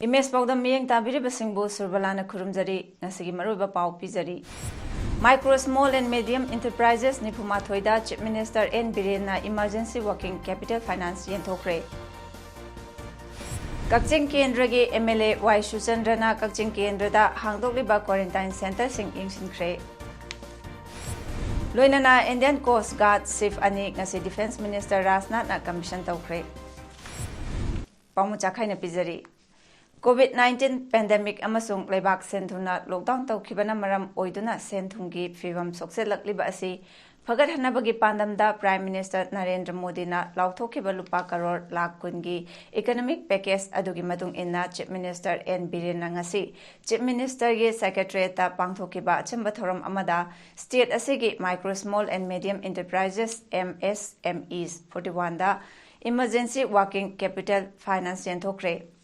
Image Paodam miyeng tabiri basingbu Surbala na kurumjari ngasigi maruba pau pizari. Micro, Small and Medium Enterprises Nipumathoida Chief Minister N. Birena Emergency Working Capital Finance yenthokre. Kakching Kendragi MLA Y. Shuchandrana Kakching Kendrada hangdokliba quarantine center sing ingsinkre. Loinana Indian Coast Guard Chief Ani ngasi Defense Minister Rajnath na commission tawkre. Pamuchakhay na pizari. COVID-19 pandemic amasung leibak senthuna lockdown tawkhibana maram oiduna senthungi fivam sokselakliba asi phagat hanabagi pandamda Prime Minister Narendra Modi na lauthokhiba lupa crore lakh kungi economic package adugi madung inna Chief Minister N. Birena ngasi Chief Minister gi Secretariat ta pangthokhiba achamba thoram amada state asigi Micro, Small and Medium Enterprises MSMEs 41 da Emergency Working Capital Finance yenthokre.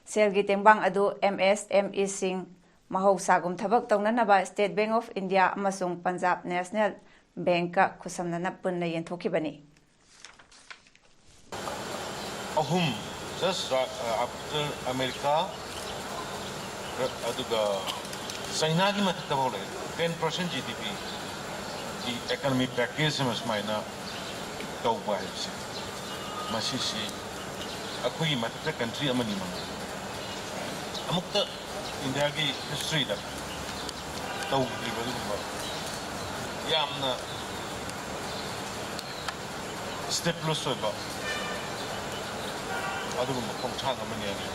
Selgi tengbang adu MSME sing mahausagum thabak tawnanaba State Bank of India amasung Punjab National Bank ka khusamnana punna yenthokibani. Ahum just after America aduga China ki mathakta bole 10% GDP the economic package mas maina tawba hai masisi akhui mathakta country amani mang amukta India ki history da tawba yamna steplos soba adugum khongchang amani ani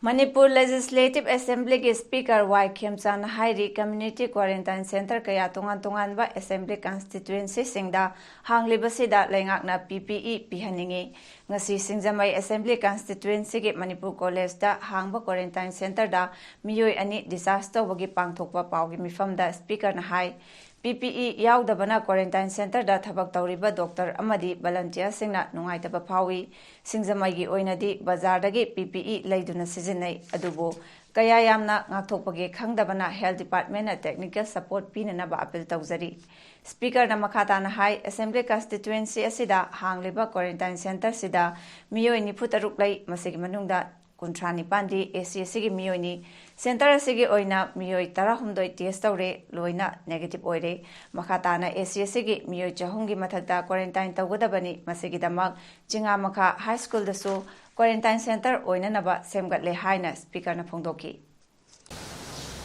Manipur Legislative Assembly ki Speaker Y. Khemchan Hairi Community Quarantine Center kaya tungan ba Assembly Constituency singda hanglibasida lengakna PPE pihaningi ngasi singjamai Assembly Constituency ki Manipur College da hangba Quarantine Center da miyoi ani disaster wagi pangthokpa paugi mifamda Speaker na hai PPE yaudabana Quarantine Center da thabak tawriba doctor amadi volunteer singna nungaitaba phawi singjamai gi oinadi bazar dagi PPE leiduna sizinai adubo kaya yamna ngakthokpagi khangdabana Health Department na technical support pinanaba appeal tawjari Speaker na makata na hai Assembly Constituency asida hangliba Quarantine Center sida miyoi ni phutaruk lai masigi manungda Kuntrani Pandi ACSC gi miyoi Center asigi oina miyoi tarahumdoi test tawre loina negative oire makata na ACSC gi miyoi chahungi mathakta quarantine tawgadabani masigi damak jinga makha high school dasu quarantine center oina naba semgatle haina speaker na phongdoki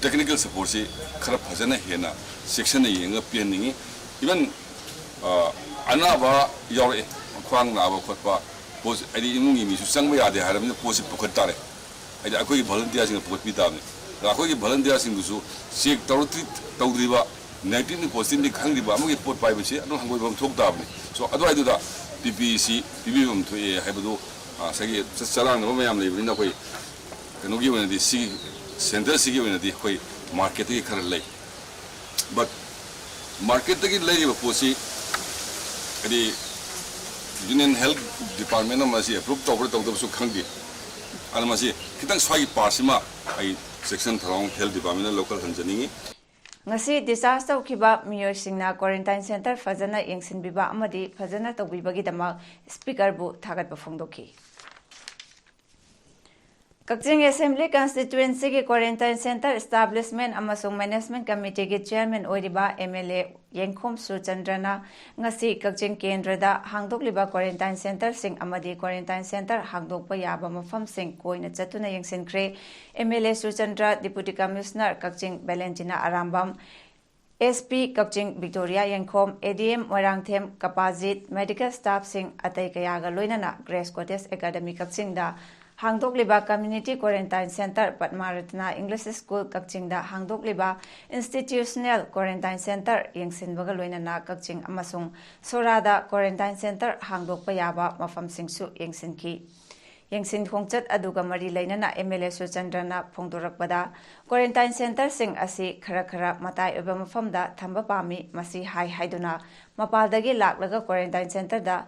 technical support si khara phajana hena section na yenga pianingi even anaba yore khwang na ba khotpa pos adi imungi mi su sangba yade haramna posi pukhatare adi akoi volunteer sing pukhat pitame akoi volunteer sing su sek tawdriba 19% ni khangriba amugi pot pai bisi adu hangoi bam thok dabni so adu aidu da PPC PPM thoi haibadu sagi salang no mayam lebni na koi kanogi wena di si center sigi wena di koi market ki khar lai but market ki lai ba posi adi Union Health Department of Masi approved to su khangdi and Masi kitang swagi parsima I section throng Health Department local hanjani ngasi disaster khiba miyoi singna quarantine center fajana yengsin biba amadi fajana tawbibagi dama speaker bu thagat ba phongdoki Kakching Assembly Constituency ki Quarantine Center Establishment amasung Management Committee ki Chairman oiriba MLA Yengkhom Suchandrana ngasi Kakching Kendrada hangdokliba Quarantine Center sing amadi Quarantine Center hangdokpa yaba mafam sing koina chatuna yengsinkre MLA Suchandra Deputy Commissioner Kakching Valentina Arambam SP Kakching Victoria Yengkhom ADM Moirangthem Kapajit Medical Staff sing atai kayaga loinana Grace Cottage Academy Kakching da Hangdokliba Community Quarantine Center Padmaratna English School Kakching da Hangdokliba Institutional Quarantine Center yengsinbaga loinana Kakching amasung Sorada Quarantine Center hangdokpa yaba mafam singsu yengsinki yengsin khongchat aduga mari lainana MLA Suchandrana phongdorakpada quarantine center sing asi khara matai oba mafamda thamba pami masi hai haiduna mapaldagi laklaga quarantine center da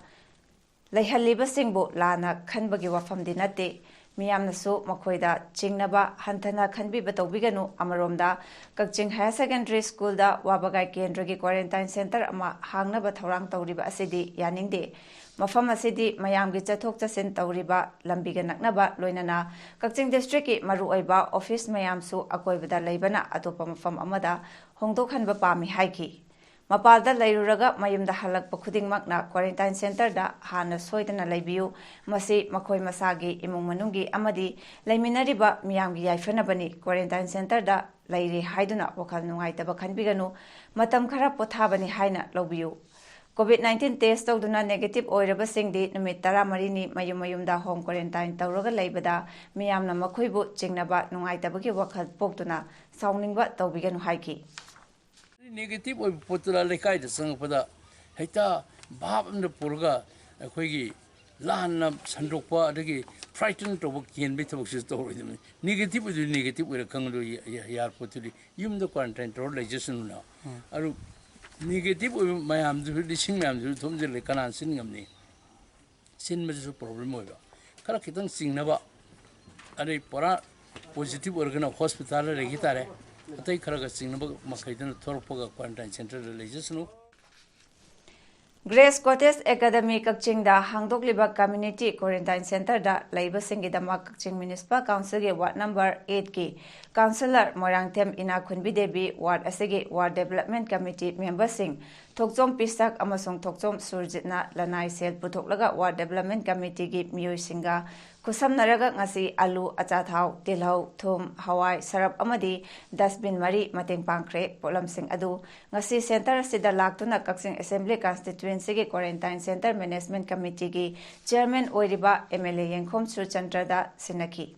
leihaliba singbu lana khanbagi wafamdi nate miyamnasu makhoida chingnaba hantana khanbiba tawbiganu amaromda Kakching Higher Secondary School da wabagai kendragi quarantine center ama hangnaba thorang tawriba asidi yaningde mafam asidi mayamgi chathok chasin tawriba lambiga naknaba loinana Kakching district ki maru oiba office mayamsu akoibada leibana atopa mafam amada hongdokhanba pami haiki Mapalda lairuraga mayumda halakpa khudingmakna quarantine center da hana soidana laibiu masi makhoi masagi imung manungi amadi laiminariba miyamgi yaifanabani quarantine center da lairi haiduna wakal nungaitaba khanbiganu matam khara pothabani haina lobiu COVID-19 test tawduna negative oiraba singdi numit 13 ni mayumda home quarantine tawraga laibada miyamna makhoibu chingnaba nungaitabagi wakal poktuna sawningba tawbiganu haiki Negative or potula lekai the song for the Heta Bab and the Purga, a quiggy, Lana Sandopa, the frightened to work in bit of story. Negative with the negative with a Kangu Yar Potuli, you the quarantine or legislation now. Are negative with my arms, the sing arms, who told the Lekan singing of me. Sin was a problem over. Karakitan sing never. Are a pora positive organ of hospital guitar. Atai kharaga singnaba makhaidana thorpoga quarantine center legisnu Grace Cottage Academy Kakching da hangdokliba community quarantine center da laiba singidama Kakching Municipal Council ge ward number 8 ki councillor Morangthem Ina Khunbi Devi ward asege ward development committee member sing Thokchom Pisak amasong Thokchom Surjitna Lanai Sel Puthoklaga ward development committee gi miyoi singa kusam naraga ngasi alu achathau tilhau thum hawai sarap amadi dustbin mari mateng pangkhre polam sing adu ngasi center sida laktuna Kakching Assembly constituency ge quarantine center management committee gi chairman oiriba MLA Yengkhom Suchandra da sinaki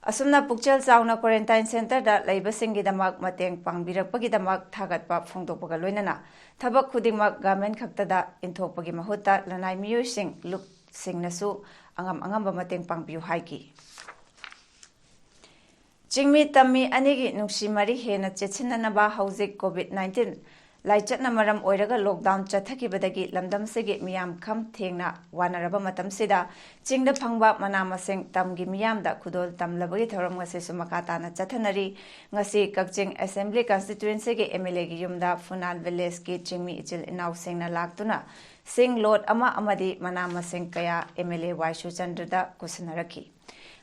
asumna pukchal chauna quarantine center da laiba singi damak mateng pangbirakpagi damak thagatpa phongdokpaga loinana thabak khudingmak government khaktada inthokpagi mahutta lanai miyoi sing luk singnasu angam mateng pangbiu haiki Jingmi tammi anigi nungsi mari hena chechinanaba hauzik COVID-19 laichatna maram oiraga lockdown chathakibadagi lamdam sege miyam kham thengna wanaraba matam sida chingda phangba manamaseng tamgi miyamda khudol tamlabagi thoram ngase sumakata na chathanari ngasi Kakching Assembly constituency ge MLA gi yumda Funal village ki chingmi ichil inaw sengna laktuna sing lot amadi manamaseng kaya MLA Waisu Chandra kusanaraki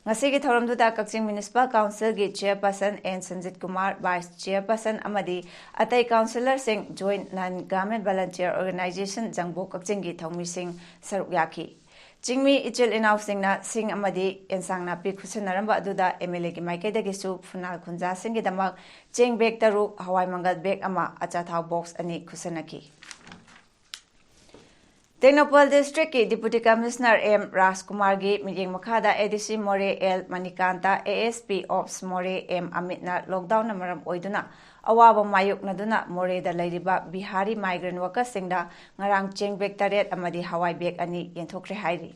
Ngasigi thoramduda Kakching Municipal Council gi Chairperson N Sanjit Kumar Vice Chairperson amadi atai councillor sing joint non-government volunteer organization Jangbo Kakching gi thongmi sing saruk yaki Jingmi ichil inaw singna sing amadi ensangna pi khusanaramba aduda MLA gi maikaidagi su Funal Khunja sing gi damak cheng bag taru hawai mangal bag ama achathau box ani khusanaki Tenopal District ki Deputy Commissioner M. Rajkumar gi Mijing Makhada ADC More L. Manikanta ASP Ops More M. Amitna lockdown na maram oiduna awaba mayuk naduna More da lairiba Bihari migrant workers singda ngarang chengbek taret amadi hawai bag ani yenthokre hairi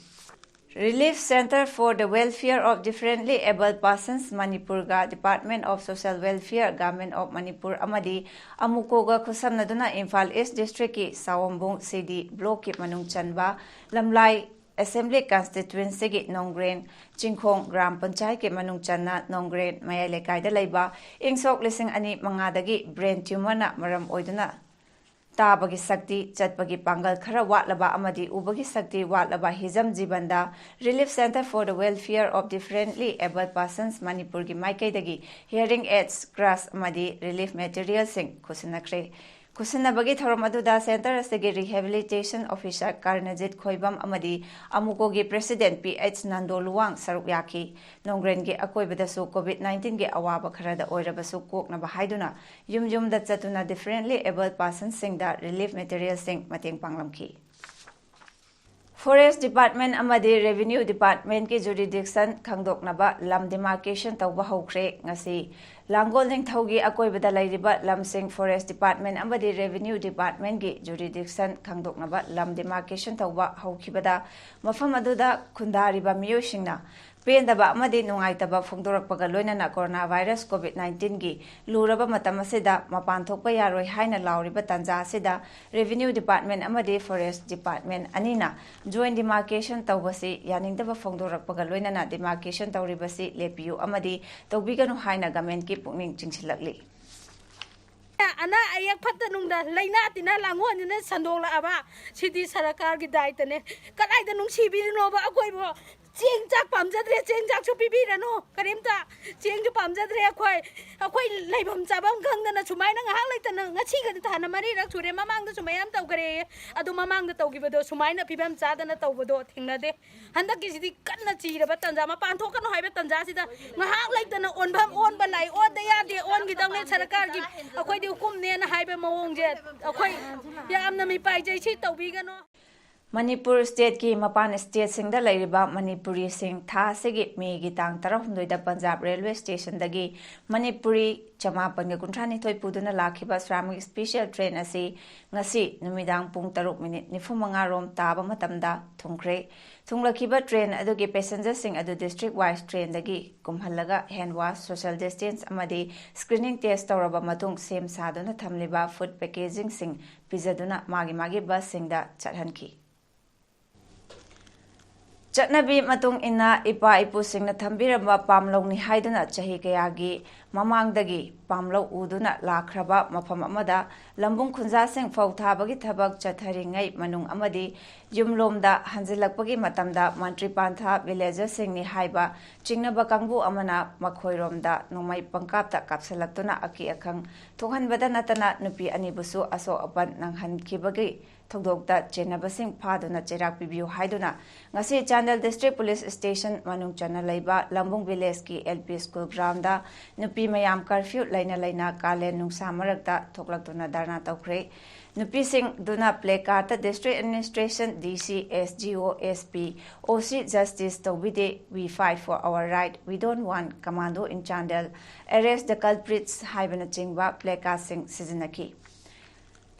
Relief Center for the Welfare of Differently Abled Persons Manipurga Department of Social Welfare Government of Manipur amadi amukoga khusamnaduna Imphal East District ki Sawombung CD block ki manung chanba lamlai Assembly constituency ki Nongren Chingkhong Gram Panchayat ki manung channa Nongren mayai lekai da laiba ingsok lising ani mangadagi brain tumor na maram oiduna Tabagi Sakti, Chatpagi Pangal Khara Watlaba Amadi Ubagi Sakti Watlaba Hizam Jibanda Relief Center for the Welfare of Differently Abled Persons Manipur gi Maikaidagi Hearing Aids Grass Amadi Relief Materials Sing Kusinakre Kusinabagi Thoramaduda Center Asegi Rehabilitation Officer Karnajit Khoibam Amadi Amukogi President PH Nando Luang Sarukyaki Nongren gi Akoibadasu COVID-19 gi Awaba Kharada Oirabasu Koknaba Haiduna Yum da Chatuna Differently Abled Persons Singda Relief Materials Sing Mateng Panglamki Forest Department amadi Revenue Department ki jurisdiction khangdoknaba lam demarcation tawba hokre ngasi Langol Ningthaugi akoibada lairiba lamsing forest department amadi revenue department gi jurisdiction khangdoknaba lam demarcation tawba haukhibada mafam aduda khundariba miyosingna pendaba amadi nungaitaba phongdorakpaga loinana coronavirus covid-19 gi luraba matam asida mapan thokpa yaroi haina lauriba tanja asida revenue department amadi forest department anina joint demarcation tawbasi yaningdaba phongdorakpaga loinana demarcation tawribasi lepiu amadi tawbiganu haina government ki pukning chingsilakli ana ayak phatta nungda laina tina langon ne sandola aba sidi sarakar gi daitane kadai da nung sibiri no ba akoi bo cheng chak pamjadre cheng chak chu bibi rano karimta cheng ju pamjadre akoi laibam chabam khangdana sumai na ngahak laitana ngachi ga thana mari rak chure mamang da sumayam taw kare adu mamang da tawgi bodo sumai na pibam chadana tawbodo thingna de handak ki sidi kanna chira ba tanja ma pan thok kan hoiba tanja sida ngahak laitana onbam on ba lai on da ya de on gi dang ne sarakar gi akoi di hukum ne na haiba mawong je akoi yamna mi pai jai chi tawbi ga no Manipur state ki mapan state singda lairiba Manipuri sing tha segi me gi tang 16 da Punjab railway station dagi Manipuri chamapan ga kunthani thoi puduna lakhiba Shramik special train asi ngasi numidang pung 3:45 rom taba matamda thungkhre thunglakhiba train adugi passenger sing adu district wise train dagi kumhallaga hand wash social distance amadi screening test tawraba matung sem saduna thamliba food packaging sing pizaduna magi bus singda chathanki Chatnabi matung ina ipa ipu singna thambiramba pamlong ni haiduna chahi kayagi mamangdagi pamlo uduna lakhraba mafam amada lambung khunja sing fauthabagi thabak chatharingai manung amadi yumlomda hanjilakpagi matamda mantri pantha villager sing ni haiba chingnaba kangbu amana makhoiromda nomai pangkapta kapsalaktuna aki akhang thokhanbada natana nupi anibusu aso apan nanghankibagi thogdokta chenabasing phaduna cherak pibiu haiduna ngasi Chandel district police station manung chana leiba lambung village ki LP school ground da nupi mayam curfew laina kalen nungsa marakta thoklaktuna darna tawkhre nupi sing duna placard ta district administration DC SGO SP OC justice tawbide we fight for our right we don't want commando in Chandel arrest the culprits haibana chingba placard sing sizinaki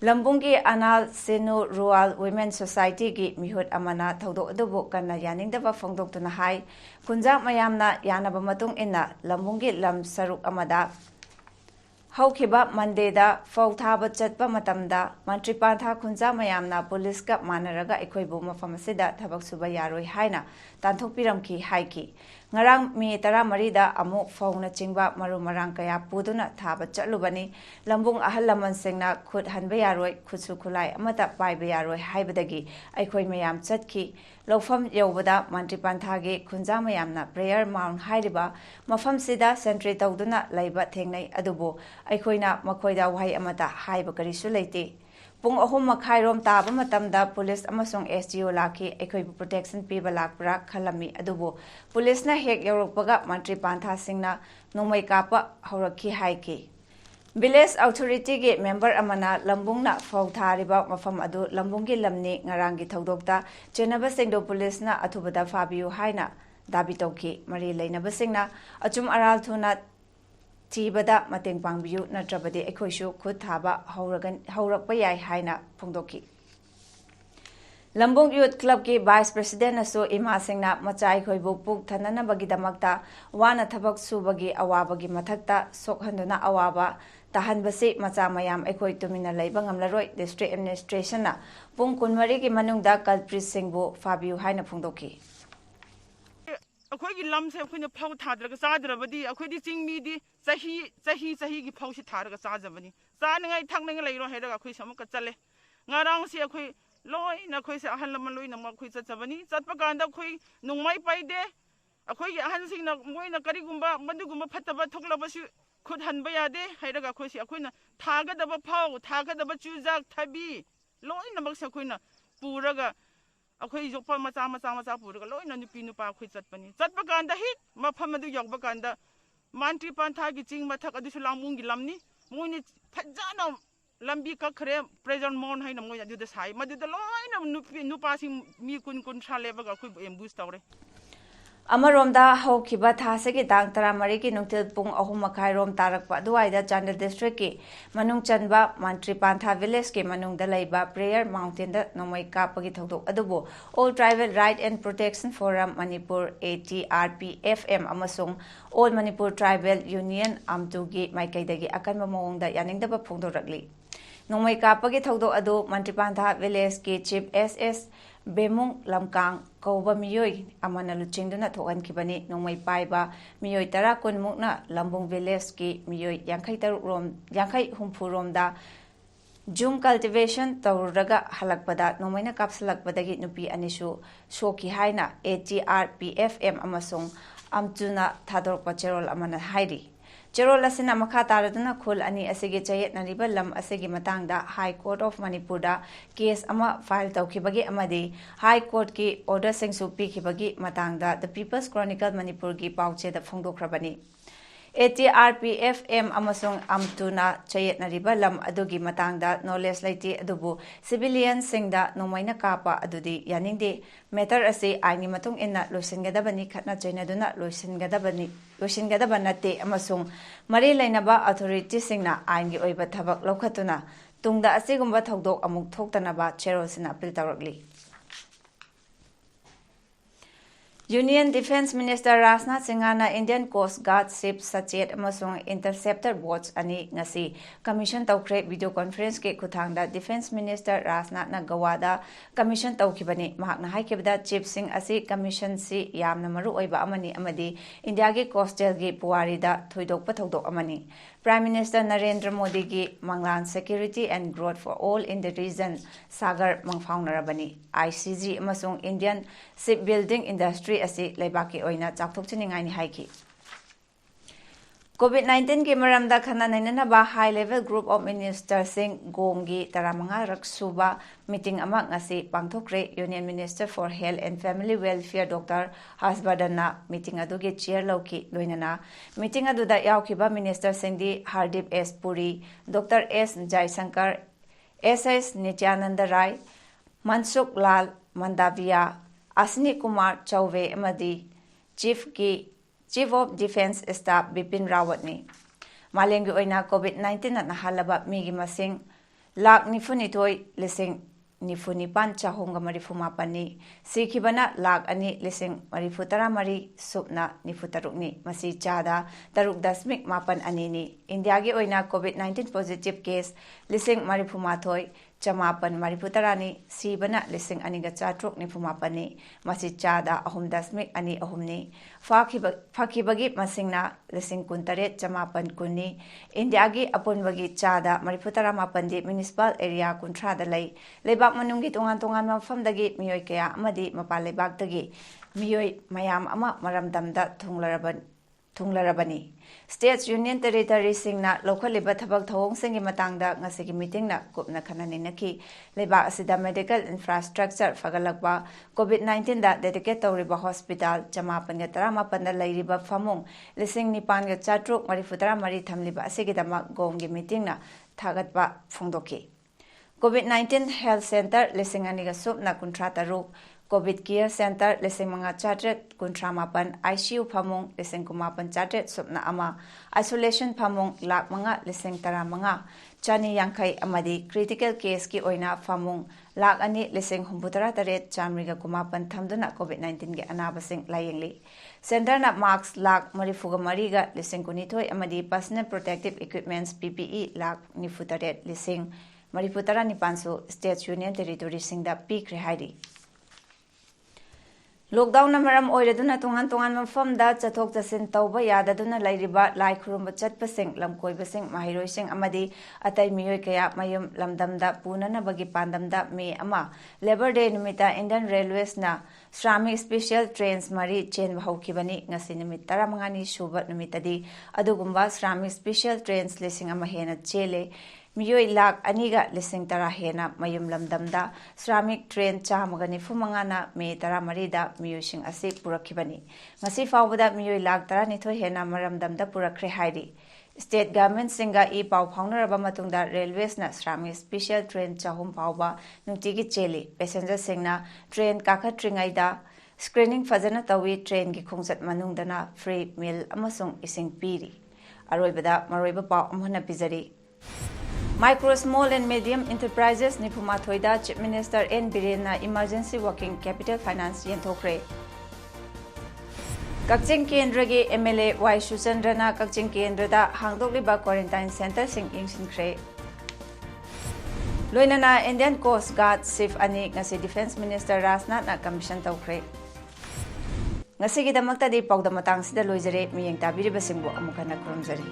Lambungi Anal Senu Rural Women Society ki mihut amana thodok adubu kanna yaningdaba phongdoktuna hai kunjak mayamna yanaba matung inna Lambungi lam saruk amada haukiba Monday-da fautaba chatpa matamda mantri pantha kunjak mayamna police ka manaraga ekhoibu mafam asida thabak suba yaroi haina tanthokpiramki haiki ngarang mi 13 da amuk fauna chingba maru marang kaya puduna thaba chatlubani lambung ahal laman singna khut hanba yaroi khutsu khulai amata paiba yaroi haibadagi aikhoi mayam chatki lofam yobada mantri panthagi khunja mayamna prayer mount hairiba mafam sida sentry tawduna laiba thengnai adubu aikhoina makhoida wahai amata haiba karisu leite Pung ahum makhairom taba matamda police amasong SGO laki ekoi protection piba lakpra khalami adubu police na hek yorokpaga mantri pantha singna nomai kapa haurakhi haiki village authority ge member amana lambungna fauthariba mafam adu lambunggi lamni ngarangi thodokta chenaba singdo police na athubada fabiu haina dabi tawki mari leinaba singna achum aral thuna Tibada mateng pangbiu natrabadi ekhoisu khut thaba haurakpa yai haina phongdoki Lambung Youth Club ki Vice President aso ima singna machai khoibu puk thanana bagi damakta wana thabak subagi awabagi mathakta sokhanduna awaba tahanbasi macha mayam ekhoi tumina leiba ngamlaroi district administration na pung kunmari ki manungda culprit singbu fabiu haina phongdoki अखोई lump से अखोई फाउ थाद्रग चाद्रबदी अखोई चिंगमी चाही की फाउ से थारग चाजबनी चानगाई थकनगा लेरो हेरग अखोई समुक चले ngarang si अखोई लोई न अखोई से अहल लम लोई न अखोई चचबनी चतप कांदा अखोई नुंगमाई पाइदे अखोई अहन सिंग न मोई न करिगुंबा मदुगुंबा फतबा थोकलबसु खुद हनबा यादे हेरग अखोई से अखोई न थागदबा फाउ थागदबा चुजाक थबी लोई न मक्स अखोई न पूरगा अखोई जोपा मचा पुरगा लोइना नुपी नुपा अखोई चतपनी चतपा कांदा हिट मफम अदु यगबा कांदा मांट्री पांथा की चिंग मथक अदुसु लामुंगी लमनी मोइनि फजाना लंबी कखरे प्रेजेंट मोन हाइना मोइ अदुदा साइ मदुदा लोइना नुपी नुपासिंग मी कुन सालेबगा अखोई एम्बुस तवरे Amaromda haukiba thasegi tang taramari ki nungtil pung ahum makai rom tarakpa duaida Chandel district ki manung chanba mantri pantha village ki manung da laiba prayer mountain da nomai kapagi thokdok adubo All Tribal Right and Protection Forum Manipur ATRPFM amasung All Manipur Tribal Union amtugi maikaidagi akanba mawongda yaningdaba phongdorakli nomai kapagi thokdok adu mantri pantha village ki chief SS Bemung Lamkang Kauba Miyoi Amana Luchingduna Thokan Kibani Nomai Paiba Miyoi Tara Kunmukna Lambung Village Ki Miyoi Yankai Tarum Yankai Humpurom da Jum cultivation Tauraga Halakpada Nomaina Kapsalakbadagi Nupi Anishu Shoki Haina ATRPFM Amasung Amtuna Tador Pacherol Amana Haidi Cherol asina makha taraduna khul ani asigi chayet nariba lam asigi matangda High Court of Manipur da case ama file tawkhibagi amadi High Court ki order sing su pikhibagi matangda The People's Chronicle Manipur gi pauche da phongdokhrabani ATRPFM amasung amtuna chayet nariba lam adugi matangda knowledge laiti adubu civilian singda nomaina kapa adudi yaningde matter ase aini matung inna loisingadabani khatna chainaduna loisingadabante amasung mari lainaba authority singna aini oiba thabak lokhatuna tungda asigumba thokdok amuk thoktanaba cherosina appeal tawrakli Union Defense Minister Rajnath Singhana Indian Coast Guard Ship Sachet amasung Interceptor Boats ani ngasi commission tawkre video conference ke kuthangda Defense Minister Rajnath na Gawada commission tawkibani mahakna haikibda chief sing asi commission si yamna maru oiba amani amadi India gi coastal gi puwari da thoidokpa thodok amani Prime Minister Narendra Modi gi Manglan Security and Growth for All in the region Sagar Mangfaunarabani ICG amasung Indian Shipbuilding Industry asi leibaki oina chakthokchiningai ni haiki COVID-19 ki maramda khana nainana ba high level group of ministers sing gomgi taramanga raksuba meeting ama ngasi pangthokre Union Minister for Health and Family Welfare Dr. Hasbardana meeting adugi chair lauki loinana meeting aduda yaukiba minister singdi Hardip S Puri Dr. S Jaisankar SS Nityananda Rai Mansukh Lal Mandavia Asni Kumar Chauve amadi Chief of Defense Staff Bipin Rawat ni Malengi oina COVID-19 na nahalaba migi masing lak nifunitoy lising nifunipan chahonga marifumapani sikibana lak ani lising marifutara mari supna nifutarukni masi chada taruk dasmik mapan anini India gi oina COVID-19 positive case lising marifumathoy Chamapan Mariputarani, Sibana, Lissing Aniga Chatruk Nifumapani, Masi Chada, Ahum Dasmik Ani Ahumni, Fakibagi Masingna, Lissing Kuntaret, Chamapan Kuni, Indiagi Apunbagi Chada, Mariputara Mapandi, Municipal Area Kuntrada Lay, Lebak Manungi Tungan from the gate, Mioikea, Madi, Mapale Bagdagi, Mioi, Mayam Ama, Maramdamda, Tunglarabani. States Union Territory singna local liba thabak thawong singi matangda ngasigi meeting na kupna khanani leba asida medical infrastructure fagalakba COVID-19 da dedicate tawriba hospital chamapan ga tarama panda lairiba famung lising nipan ga chatruk marifutara mari thamliba asigi dama gomgi meeting na thagatba phongdoki COVID-19 Health Center lising aniga supna kuntra taruk COVID Care Center lising mga chartet kuntramapan ICU pamong lising kumapan chartet supna ama isolation pamong lak mga lising tara mga chani yangkai amadi critical case ki oina pamong lak ani lising humputara taret chamriga kumapan thamduna COVID-19 ge anabasing layengli center na mask lak marifuga mariga lising kunithoy amadi personal protective equipments PPE lak nifutaret lising marifutara nipanso State Union Territory singda pikre haidi Lockdown na maram oiraduna tungan mafamda chathok chasin tawba yadaduna lairiba lai khurumba chatpasing lamkoibasing mahiroising amadi atai miyoi kaya mayum lamdamda punana bagi pandamda me ama Labor Day numita Indian Railways na Shramik Special Trains mari chen bahukibani ngasi numit 15 suba numitadi adugumba Shramik Special Trains lising ama hena chele Miyoi lak aniga lising tara hena mayum lamdamda Shramik train chamagani fumangana me tara marida miyusing asi purakibani. Ngasi fawbada miyoi lak tara nitho hena maramdamda purakre haidi. State government singa e pau phaunaraba matungda railways na Shramik special train chahum pawba nungtigi cheli passenger singna train kakatringaida Screening fazana tawi train ki khongset manungdana free meal amasung ising piri. Aroibada maroiba pau amhuna pizari. Micro, Small and Medium Enterprises Nipuma Thoida Chief Minister N. Birena Emergency Working Capital Finance Yentokre. Kakching Kendragi MLA Y. Shuchandrana Kakching Kendrada Hangdokliba Quarantine Center Sing Yingsinkre. Loinana Indian Coast Guard Chief Ani Ngasi Defense Minister Rasnat na Commission Tokre. Ngasi Gidamakta di Paodam matang sida loizare miyang tabiri basingbo amukana kurumzari.